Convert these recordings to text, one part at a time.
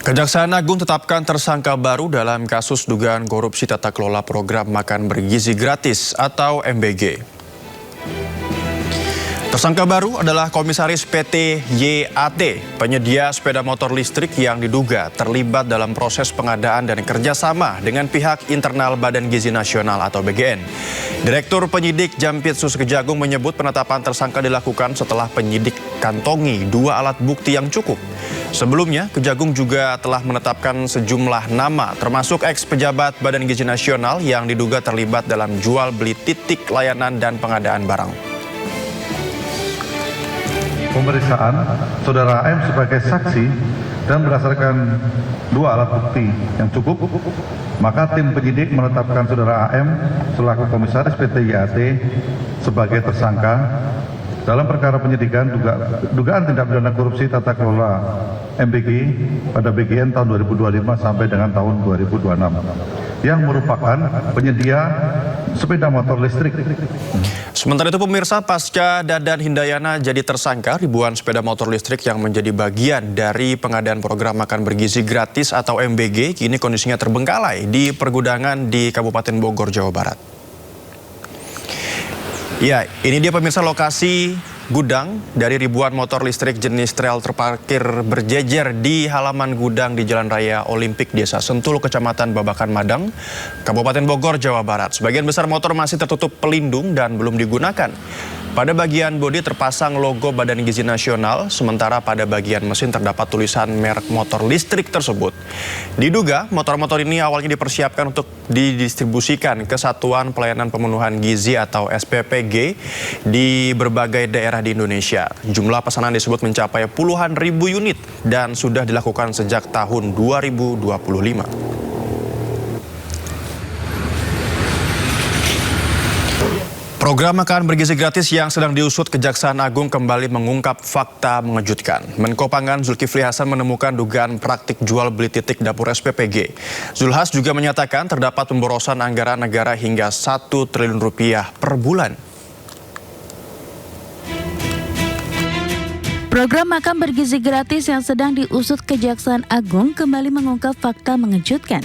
Kejaksaan Agung tetapkan tersangka baru dalam kasus dugaan korupsi tata kelola program makan bergizi gratis atau MBG. Tersangka baru adalah Komisaris PT YAT, penyedia sepeda motor listrik yang diduga terlibat dalam proses pengadaan dan kerjasama dengan pihak internal Badan Gizi Nasional atau BGN. Direktur Penyidik Jampitsus Kejagung menyebut penetapan tersangka dilakukan setelah penyidik kantongi 2 alat bukti yang cukup. Sebelumnya, Kejagung juga telah menetapkan sejumlah nama, termasuk ex-pejabat Badan Gizi Nasional yang diduga terlibat dalam jual beli titik layanan dan pengadaan barang. Pemeriksaan Saudara AM sebagai saksi dan berdasarkan 2 alat bukti yang cukup, maka tim penyidik menetapkan Saudara AM selaku Komisaris PT YAT sebagai tersangka dalam perkara penyidikan dugaan tindak pidana korupsi tata kelola MBG pada BGN tahun 2025 sampai dengan tahun 2026 yang merupakan penyedia sepeda motor listrik. Sementara itu pemirsa, pasca Dadan Hindayana jadi tersangka, ribuan sepeda motor listrik yang menjadi bagian dari pengadaan program makan bergizi gratis atau MBG kini kondisinya terbengkalai di pergudangan di Kabupaten Bogor, Jawa Barat. Ya, ini dia pemirsa lokasi gudang dari ribuan motor listrik jenis trail terparkir berjejer di halaman gudang di Jalan Raya Olimpik Desa Sentul, Kecamatan Babakan Madang, Kabupaten Bogor, Jawa Barat. Sebagian besar motor masih tertutup pelindung dan belum digunakan. Pada bagian bodi terpasang logo Badan Gizi Nasional, sementara pada bagian mesin terdapat tulisan merek motor listrik tersebut. Diduga motor-motor ini awalnya dipersiapkan untuk didistribusikan ke Satuan Pelayanan Pemenuhan Gizi atau SPPG di berbagai daerah di Indonesia. Jumlah pesanan disebut mencapai puluhan ribu unit dan sudah dilakukan sejak tahun 2025. Program makan bergizi gratis yang sedang diusut Kejaksaan Agung kembali mengungkap fakta mengejutkan. Menko Pangan Zulkifli Hasan menemukan dugaan praktik jual beli titik dapur SPPG. Zulhas juga menyatakan terdapat pemborosan anggaran negara hingga 1 triliun rupiah per bulan. Program makan bergizi gratis yang sedang diusut Kejaksaan Agung kembali mengungkap fakta mengejutkan.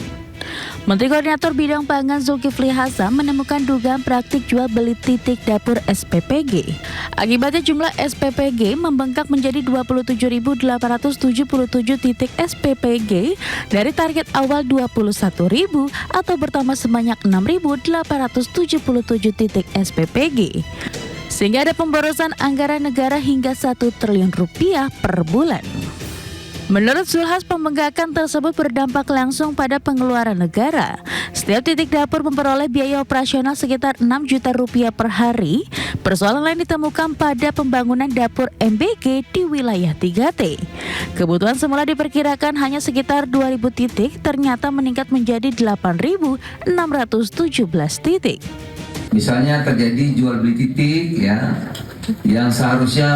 Menteri Koordinator Bidang Pangan Zulkifli Hasan menemukan dugaan praktik jual beli titik dapur SPPG. Akibatnya jumlah SPPG membengkak menjadi 27.877 titik SPPG dari target awal 21.000 atau bertambah sebanyak 6.877 titik SPPG. Sehingga ada pemborosan anggaran negara hingga 1 triliun rupiah per bulan. Menurut Zulhas, pembengkakan tersebut berdampak langsung pada pengeluaran negara. Setiap titik dapur memperoleh biaya operasional sekitar 6 juta rupiah per hari. Persoalan lain ditemukan pada pembangunan dapur MBG di wilayah 3T. Kebutuhan semula diperkirakan hanya sekitar 2.000 titik, ternyata meningkat menjadi 8.617 titik. Misalnya terjadi jual beli titik ya, yang seharusnya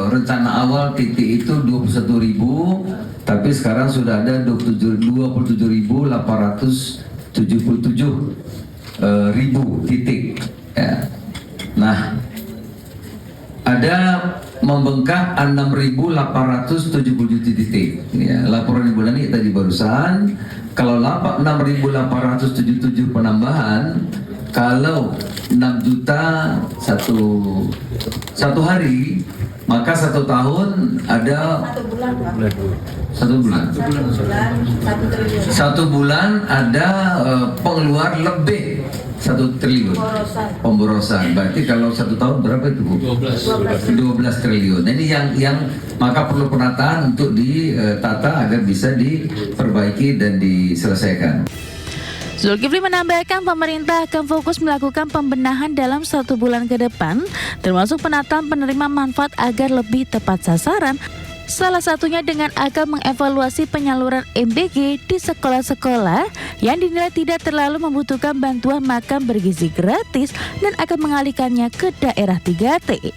rencana awal titik itu 21.000, tapi sekarang sudah ada 27.877 titik. Ya. Nah, ada membengkak 6.877 titik. Ya, laporan Ibu Nani tadi barusan, kalau 6.877 penambahan, kalau 6 juta satu hari, maka 1 tahun ada 1 bulan ada pengeluar lebih 1 triliun pemborosan. Berarti kalau 1 tahun berapa itu, Bu? 12 triliun. Nah, ini yang maka perlu penataan untuk ditata agar bisa diperbaiki dan diselesaikan. Zulkifli menambahkan pemerintah akan fokus melakukan pembenahan dalam 1 bulan ke depan, termasuk penataan penerima manfaat agar lebih tepat sasaran, salah satunya dengan akan mengevaluasi penyaluran MBG di sekolah-sekolah yang dinilai tidak terlalu membutuhkan bantuan makan bergizi gratis dan akan mengalihkannya ke daerah 3T.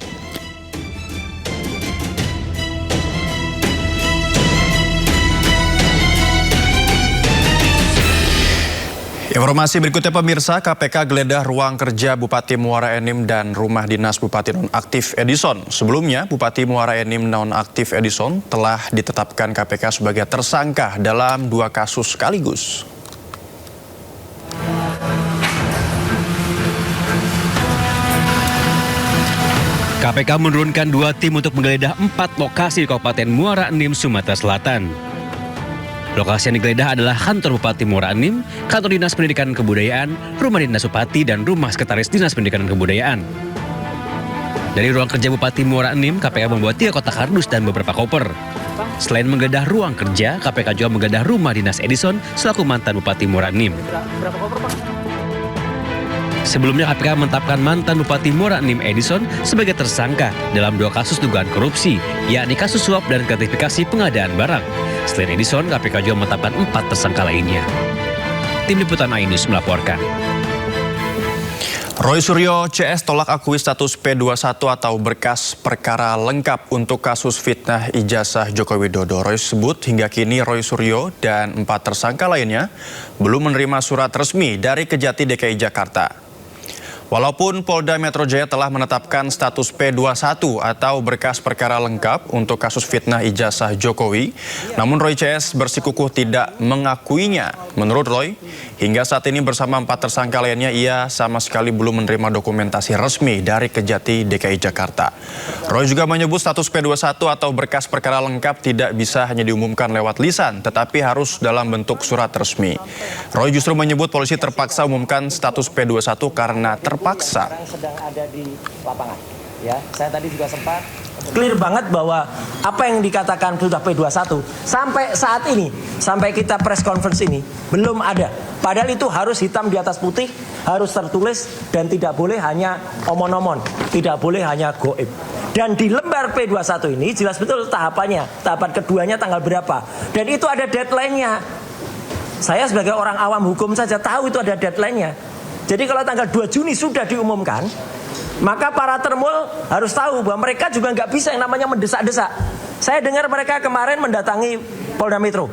Informasi berikutnya pemirsa, KPK geledah ruang kerja Bupati Muara Enim dan rumah dinas Bupati Nonaktif Edison. Sebelumnya, Bupati Muara Enim Nonaktif Edison telah ditetapkan KPK sebagai tersangka dalam 2 kasus sekaligus. KPK menurunkan 2 tim untuk menggeledah 4 lokasi di Kabupaten Muara Enim, Sumatera Selatan. Lokasi yang digeledah adalah kantor Bupati Muara Enim, kantor Dinas Pendidikan dan Kebudayaan, rumah dinas Bupati, dan rumah sekretaris Dinas Pendidikan dan Kebudayaan. Dari ruang kerja Bupati Muara Enim, KPK membawa 3 kotak kardus dan beberapa koper. Selain menggeledah ruang kerja, KPK juga menggeledah rumah dinas Edison selaku mantan Bupati Muara Enim. Sebelumnya KPK menetapkan mantan Bupati Muara Enim Edison sebagai tersangka dalam 2 kasus dugaan korupsi, yakni kasus suap dan gratifikasi pengadaan barang. Selain Edison, KPK juga menetapkan 4 tersangka lainnya. Tim Liputan iNews melaporkan. Roy Suryo CS tolak akui status P21 atau berkas perkara lengkap untuk kasus fitnah ijazah Joko Widodo. Roy sebut hingga kini Roy Suryo dan 4 tersangka lainnya belum menerima surat resmi dari Kejati DKI Jakarta. Walaupun Polda Metro Jaya telah menetapkan status P21 atau berkas perkara lengkap untuk kasus fitnah ijazah Jokowi, namun Roy CS bersikukuh tidak mengakuinya. Menurut Roy, hingga saat ini bersama 4 tersangka lainnya ia sama sekali belum menerima dokumentasi resmi dari Kejati DKI Jakarta. Roy juga menyebut status P21 atau berkas perkara lengkap tidak bisa hanya diumumkan lewat lisan, tetapi harus dalam bentuk surat resmi. Roy justru menyebut polisi terpaksa umumkan status P21 karena terpaksa. Sedang ada di lapangan. Ya, saya tadi juga sempat clear banget bahwa apa yang dikatakan sudah P21 sampai saat ini, sampai kita press conference ini belum ada. Padahal itu harus hitam di atas putih, harus tertulis dan tidak boleh hanya omon-omon, tidak boleh hanya goib. Dan di lembar P21 ini jelas betul tahapannya, tahapan keduanya tanggal berapa. Dan itu ada deadline-nya. Saya sebagai orang awam hukum saja tahu itu ada deadline-nya. Jadi kalau tanggal 2 Juni sudah diumumkan, maka para termul harus tahu bahwa mereka juga nggak bisa yang namanya mendesak-desak. Saya dengar mereka kemarin mendatangi Polda Metro,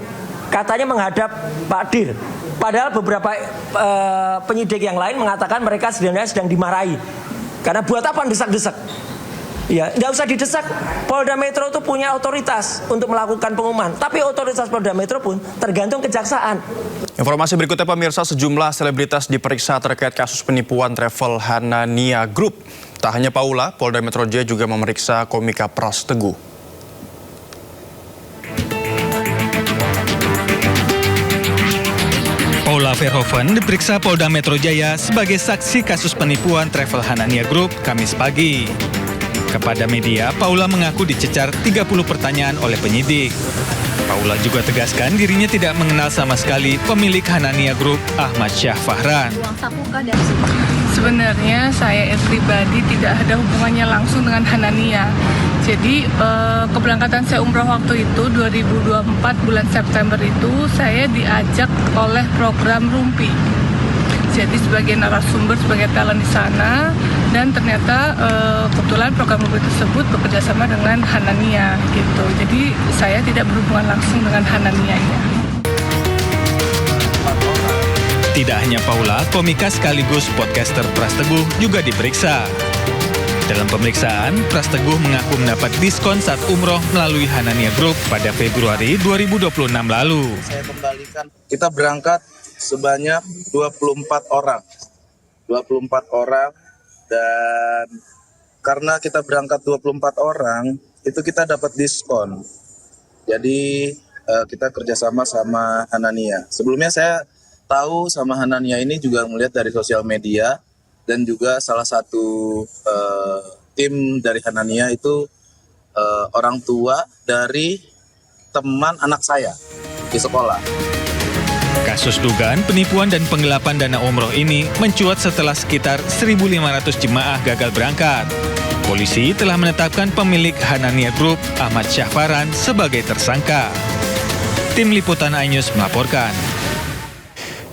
katanya menghadap Pak Dir. Padahal beberapa penyidik yang lain mengatakan mereka sebenarnya sedang dimarahi. Karena buat apa desak-desak? Ya, nggak usah didesak. Polda Metro itu punya otoritas untuk melakukan pengumuman. Tapi otoritas Polda Metro pun tergantung kejaksaan. Informasi berikutnya pemirsa, sejumlah selebritas diperiksa terkait kasus penipuan travel Hanania Group. Tak hanya Paula, Polda Metro Jaya juga memeriksa komika Pras Teguh. Paula Verhoeven diperiksa Polda Metro Jaya sebagai saksi kasus penipuan travel Hanania Group Kamis pagi. Kepada media, Paula mengaku dicecar 30 pertanyaan oleh penyidik. Paula juga tegaskan dirinya tidak mengenal sama sekali pemilik Hanania Group, Ahmad Syah Fahran. Sebenarnya saya pribadi tidak ada hubungannya langsung dengan Hanania. Jadi keberangkatan saya umroh waktu itu 2024 bulan September itu saya diajak oleh program Rumpi. Jadi sebagai narasumber, sebagai talent di sana, dan ternyata kebetulan program Rumpi tersebut bekerjasama dengan Hanania gitu. Jadi saya tidak berhubungan langsung dengan Hanania-nya. Tidak hanya Paula, komika sekaligus podcaster Pras Teguh juga diperiksa. Dalam pemeriksaan, Pras Teguh mengaku mendapat diskon saat umroh melalui Hanania Group pada Februari 2026 lalu. Saya kembalikan, kita berangkat sebanyak 24 orang. 24 orang, dan karena kita berangkat 24 orang, itu kita dapat diskon. Jadi kita kerjasama sama Hanania. Sebelumnya saya tahu sama Hanania ini juga melihat dari sosial media, dan juga salah satu tim dari Hanania itu orang tua dari teman anak saya di sekolah. Kasus dugaan penipuan dan penggelapan dana umroh ini mencuat setelah sekitar 1.500 jemaah gagal berangkat. Polisi telah menetapkan pemilik Hanania Group, Ahmad Syah Fahran, sebagai tersangka. Tim Liputan iNews melaporkan.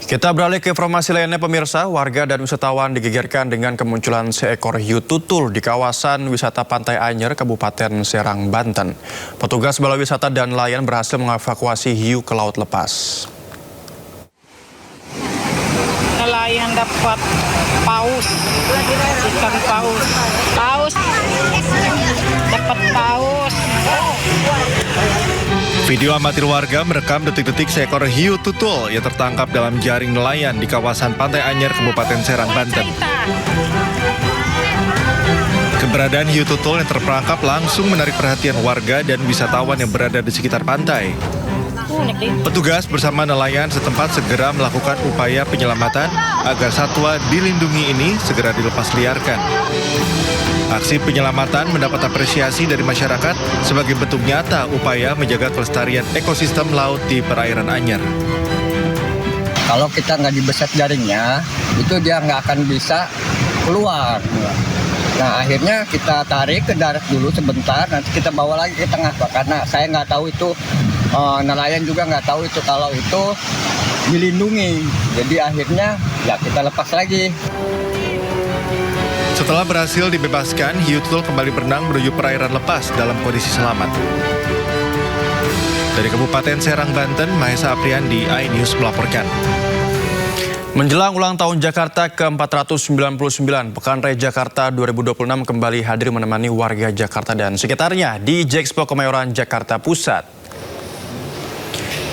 Kita beralih ke informasi lainnya pemirsa, warga dan wisatawan digegerkan dengan kemunculan seekor hiu tutul di kawasan wisata Pantai Anyer, Kabupaten Serang, Banten. Petugas Balai Wisata dan Nelayan berhasil mengevakuasi hiu ke laut lepas. dapat paus, ikan paus, dapat paus. Video amatir warga merekam detik-detik seekor hiu tutul yang tertangkap dalam jaring nelayan di kawasan Pantai Anyer, Kabupaten Serang, Banten. Keberadaan hiu tutul yang terperangkap langsung menarik perhatian warga dan wisatawan yang berada di sekitar pantai. Petugas bersama nelayan setempat segera melakukan upaya penyelamatan agar satwa dilindungi ini segera dilepas liarkan. Aksi penyelamatan mendapat apresiasi dari masyarakat sebagai bentuk nyata upaya menjaga kelestarian ekosistem laut di perairan Anyer. Kalau kita nggak dibeset jaringnya, itu dia nggak akan bisa keluar. Nah, akhirnya kita tarik ke darat dulu sebentar, nanti kita bawa lagi ke tengah, Pak. Karena saya nggak tahu itu, nelayan juga nggak tahu itu kalau itu dilindungi. Jadi akhirnya ya kita lepas lagi. Setelah berhasil dibebaskan, hiu tutul kembali berenang menuju perairan lepas dalam kondisi selamat. Dari Kabupaten Serang, Banten, Mahesa Apriandi, iNews melaporkan. Menjelang ulang tahun Jakarta ke-499, Pekan Raya Jakarta 2026 kembali hadir menemani warga Jakarta dan sekitarnya di Jexpo Kemayoran, Jakarta Pusat.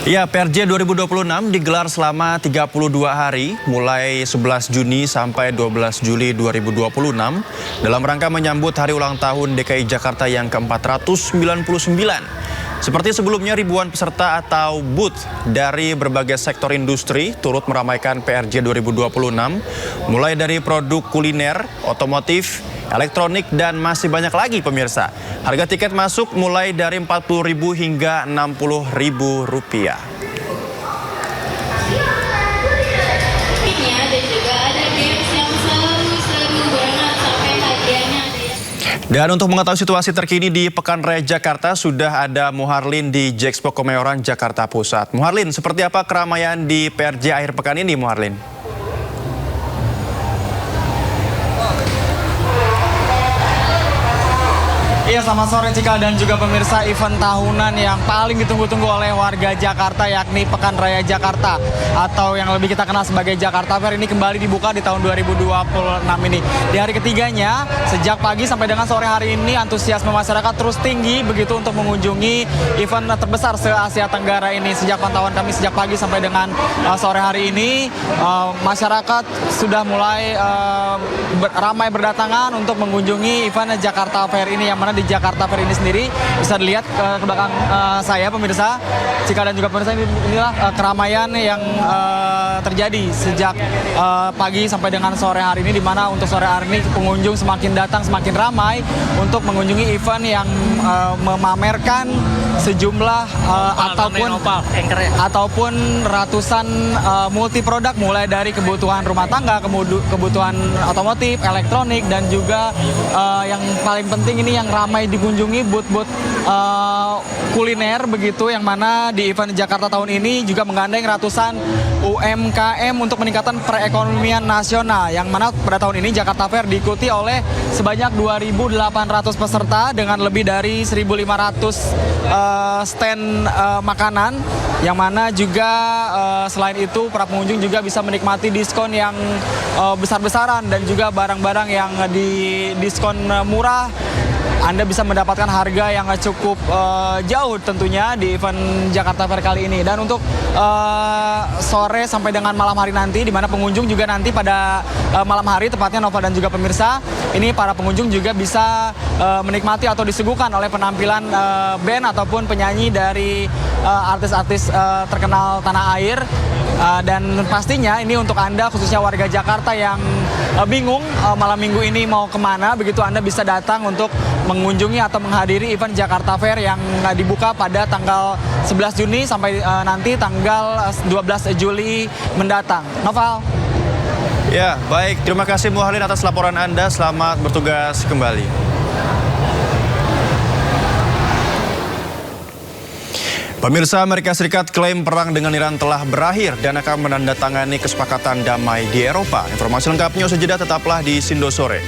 Ya, PRJ 2026 digelar selama 32 hari, mulai 11 Juni sampai 12 Juli 2026, dalam rangka menyambut hari ulang tahun DKI Jakarta yang ke-499. Seperti sebelumnya, ribuan peserta atau booth dari berbagai sektor industri turut meramaikan PRJ 2026, mulai dari produk kuliner, otomotif, elektronik, dan masih banyak lagi pemirsa. Harga tiket masuk mulai dari Rp40.000 hingga Rp60.000. Dan untuk mengetahui situasi terkini di Pekan Raya Jakarta, sudah ada Muharlin di Jexpo Kemayoran, Jakarta Pusat. Muharlin, seperti apa keramaian di PRJ akhir pekan ini, Muharlin? Iya, selamat sore Cika dan juga pemirsa. Event tahunan yang paling ditunggu-tunggu oleh warga Jakarta, yakni Pekan Raya Jakarta atau yang lebih kita kenal sebagai Jakarta Fair, ini kembali dibuka di tahun 2026 ini. Di hari ketiganya, sejak pagi sampai dengan sore hari ini, antusiasme masyarakat terus tinggi begitu untuk mengunjungi event terbesar se-Asia Tenggara ini. Sejak pantauan kami sejak pagi sampai dengan sore hari ini, masyarakat sudah mulai ramai berdatangan untuk mengunjungi event Jakarta Fair ini, yang mana di Jakarta Fair ini sendiri bisa dilihat ke belakang saya pemirsa, Cika dan juga pemirsa, inilah keramaian yang terjadi sejak pagi sampai dengan sore hari ini, di mana untuk sore hari ini pengunjung semakin datang, semakin ramai untuk mengunjungi event yang memamerkan sejumlah ataupun ratusan multi produk, mulai dari kebutuhan rumah tangga, kebutuhan otomotif, elektronik, dan juga yang paling penting ini yang ramai dikunjungi booth-booth kuliner begitu, yang mana di event Jakarta tahun ini juga menggandeng ratusan UMKM untuk meningkatkan perekonomian nasional, yang mana pada tahun ini Jakarta Fair diikuti oleh sebanyak 2.800 peserta dengan lebih dari 1.500 stand makanan, yang mana juga selain itu para pengunjung juga bisa menikmati diskon yang besar-besaran dan juga barang-barang yang di diskon murah. Anda bisa mendapatkan harga yang cukup jauh tentunya di event Jakarta Fair kali ini. Dan untuk sore sampai dengan malam hari nanti, di mana pengunjung juga nanti pada malam hari, tepatnya Nova dan juga pemirsa, ini para pengunjung juga bisa menikmati atau disuguhkan oleh penampilan band ataupun penyanyi dari artis-artis terkenal tanah air. Dan pastinya ini untuk Anda, khususnya warga Jakarta yang bingung malam minggu ini mau kemana, begitu Anda bisa datang untuk mengunjungi atau menghadiri event Jakarta Fair yang dibuka pada tanggal 11 Juni sampai nanti tanggal 12 Juli mendatang. Noval. Ya, baik. Terima kasih Muharlin atas laporan Anda. Selamat bertugas kembali. Pemirsa, Amerika Serikat klaim perang dengan Iran telah berakhir dan akan menandatangani kesepakatan damai di Eropa. Informasi lengkapnya usai jeda, tetaplah di Sindo Sore.